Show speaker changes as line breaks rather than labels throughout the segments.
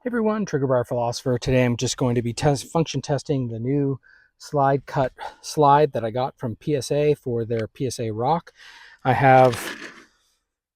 Hey everyone, Trigger Bar Philosopher. Today I'm just going to be function testing the new slide cut slide that I got from PSA for their PSA Rock. I have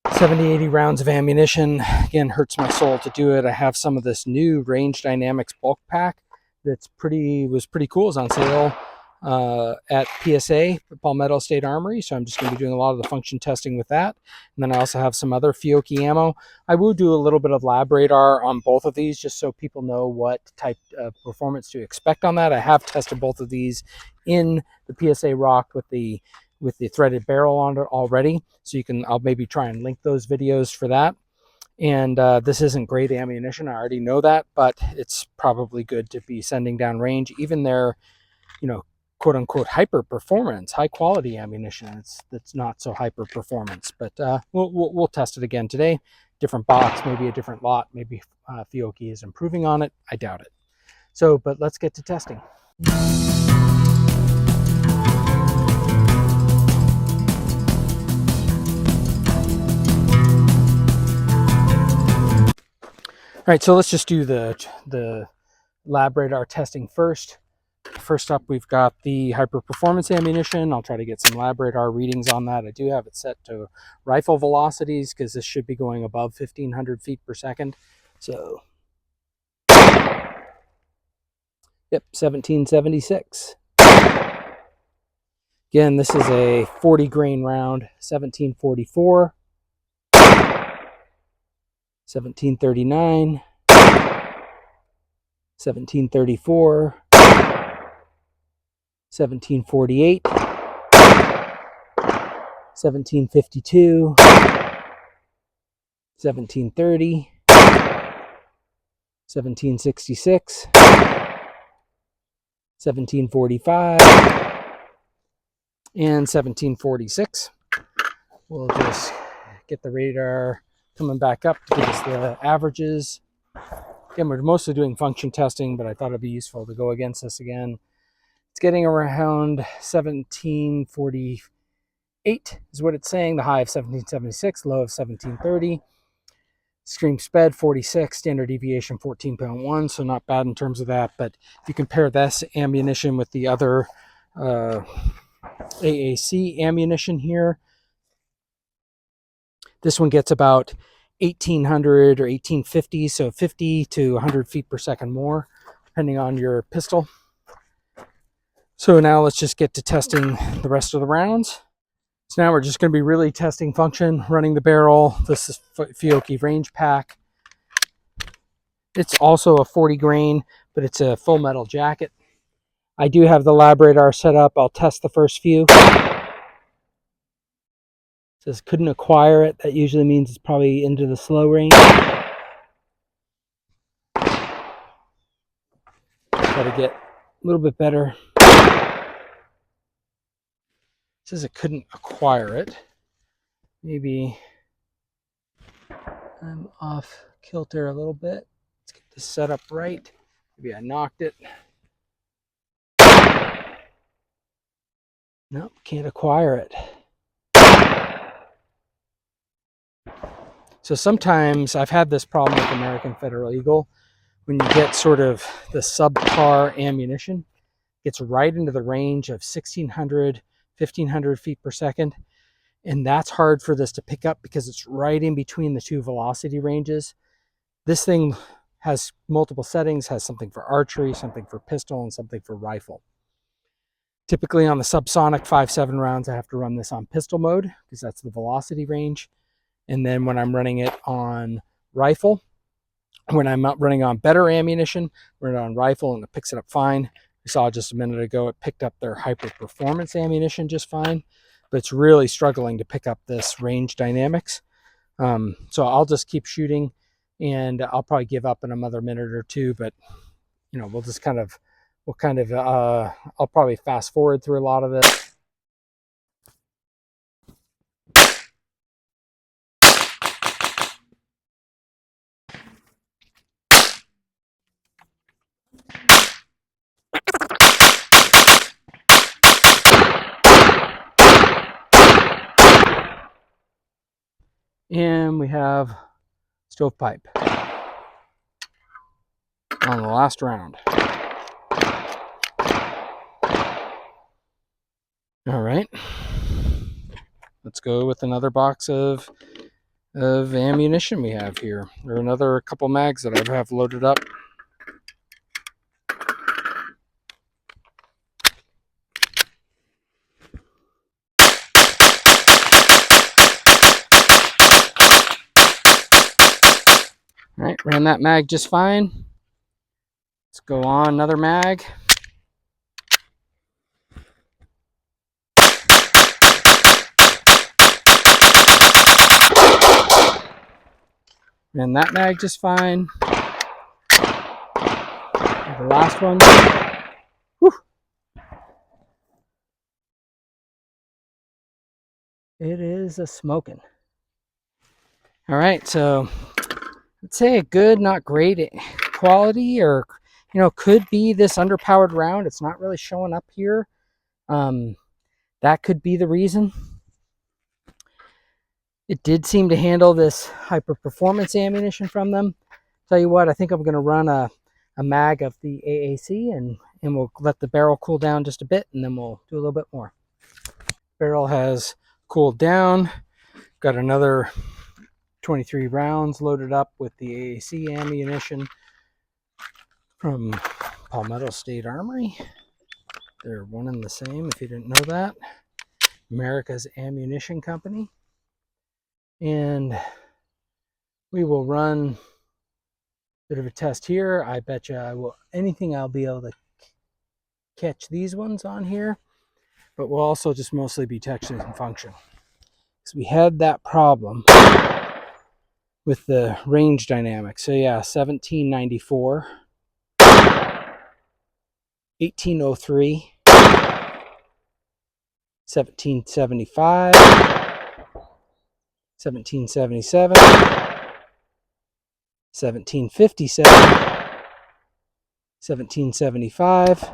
70-80 rounds of ammunition. Again, hurts my soul to do it. I have some of this new Range Dynamics bulk pack that's was pretty cool. It's on sale at PSA, Palmetto State Armory. So I'm just going to be doing a lot of the function testing with that. And then I also have some other Fiocchi ammo. I will do a little bit of lab radar on both of these just so people know what type of performance to expect on that. I have tested both of these in the PSA Rock with the threaded barrel on it already. So I'll maybe try and link those videos for that. And this isn't great ammunition. I already know that, but it's probably good to be sending down range. Even their, quote unquote hyper performance, high quality ammunition, it's not so hyper performance, but we'll test it again today. Different box, maybe a different lot, maybe Fiocchi is improving on it. I doubt it. So, but let's get to testing. All right, so let's just do the lab radar testing first. First up, we've got the hyper performance ammunition. I'll try to get some lab radar readings on that. I do have it set to rifle velocities because this should be going above 1,500 feet per second. So, yep, 1776. Again, this is a 40 grain round, 1744, 1739, 1734, 1748, 1752, 1730, 1766, 1745, and 1746. We'll just get the radar coming back up to give us the averages. Again, we're mostly doing function testing, but I thought it'd be useful to go against this again. It's getting around 1748 is what it's saying. The high of 1776, low of 1730. Extreme sped 46, standard deviation 14.1, so not bad in terms of that. But if you compare this ammunition with the other AAC ammunition here, this one gets about 1,800 or 1,850, so 50 to 100 feet per second more, depending on your pistol. So now let's just get to testing the rest of the rounds. So now we're just going to be really testing function, running the barrel. This is Fiocchi range pack. It's also a 40 grain, but it's a full metal jacket. I do have the lab radar set up. I'll test the first few. It says couldn't acquire it. That usually means it's probably into the slow range. Got to get a little bit better. It says it couldn't acquire it. Maybe I'm off kilter a little bit. Let's get this set up right. Maybe I knocked it. Nope, can't acquire it. So sometimes I've had this problem with American Federal Eagle. When you get sort of the subpar ammunition, it gets right into the range of 1,600, 1,500 feet per second. And that's hard for this to pick up because it's right in between the two velocity ranges. This thing has multiple settings, has something for archery, something for pistol, and something for rifle. Typically on the subsonic 5.7 rounds, I have to run this on pistol mode because that's the velocity range. And then when I'm running it on rifle, when I'm not running on better ammunition, run it on rifle and it picks it up fine. We saw just a minute ago, it picked up their hyper performance ammunition just fine, but it's really struggling to pick up this range dynamics. So I'll just keep shooting and I'll probably give up in another minute or two, but we'll just I'll probably fast forward through a lot of this. And we have stovepipe. on the last round. All right, let's go with another box of ammunition we have here, or another couple mags that I have loaded up. All right, ran that mag just fine. Let's go on another mag. Ran that mag just fine. And the last one. Whew. It is a smoking. All right, so I'd say a good, not great quality, or could be this underpowered round. It's not really showing up here. That could be the reason. It did seem to handle this hyper performance ammunition from them. Tell you what, I think I'm going to run a mag of the AAC and we'll let the barrel cool down just a bit, and then we'll do a little bit more. Barrel has cooled down. Got another 23 rounds loaded up with the AAC ammunition from Palmetto State Armory. They're one and the same, if you didn't know that. America's Ammunition Company. And we will run a bit of a test here. I bet you I will, anything I'll be able to catch these ones on here, but we'll also just mostly be testing function. So we had that problem with the range dynamics. So yeah, 1794, 1803, 1775, 1777, 1757, 1775,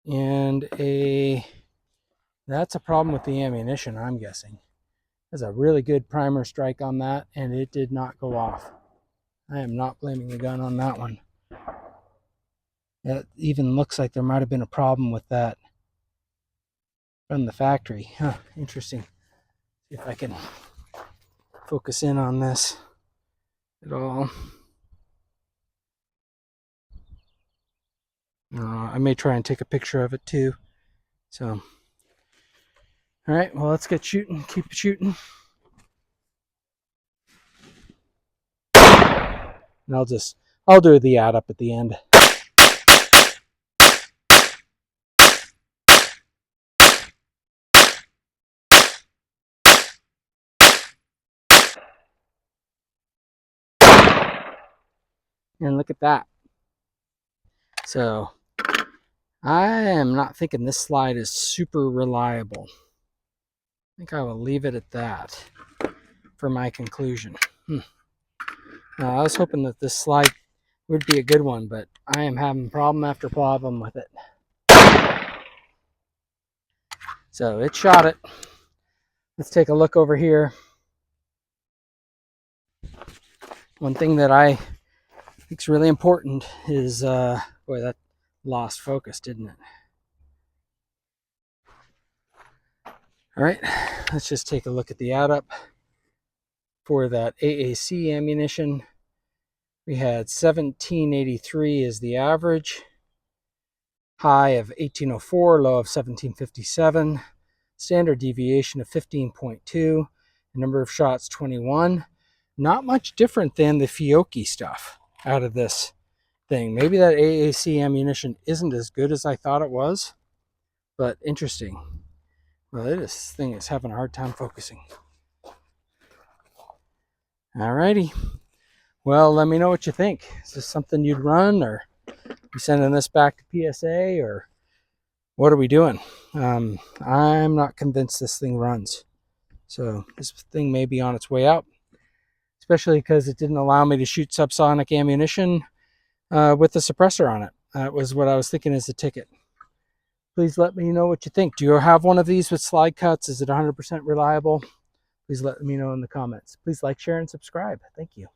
and that's a problem with the ammunition, I'm guessing. There's a really good primer strike on that, and it did not go off. I am not blaming the gun on that one. It even looks like there might have been a problem with that from the factory. Huh, interesting. See if I can focus in on this at all. I may try and take a picture of it too. So, all right, well, let's get shooting. Keep it shooting. And I'll do the add up at the end. And look at that. So I am not thinking this slide is super reliable. I think I will leave it at that for my conclusion. Now, I was hoping that this slide would be a good one, but I am having problem after problem with it. So it shot it. Let's take a look over here. One thing that I think is really important is, boy, that lost focus, didn't it? All right, let's just take a look at the add up for that AAC ammunition. We had 1783 as the average, high of 1804, low of 1757, standard deviation of 15.2, number of shots 21. Not much different than the Fiocchi stuff out of this thing. Maybe that AAC ammunition isn't as good as I thought it was, but interesting. Well, this thing is having a hard time focusing. Alrighty. Well, let me know what you think. Is this something you'd run, or you sending this back to PSA, or what are we doing? I'm not convinced this thing runs. So this thing may be on its way out, especially because it didn't allow me to shoot subsonic ammunition with the suppressor on it. That was what I was thinking as a ticket. Please let me know what you think. Do you have one of these with slide cuts? Is it 100% reliable? please let me know in the comments. Please like, share, and subscribe. Thank you.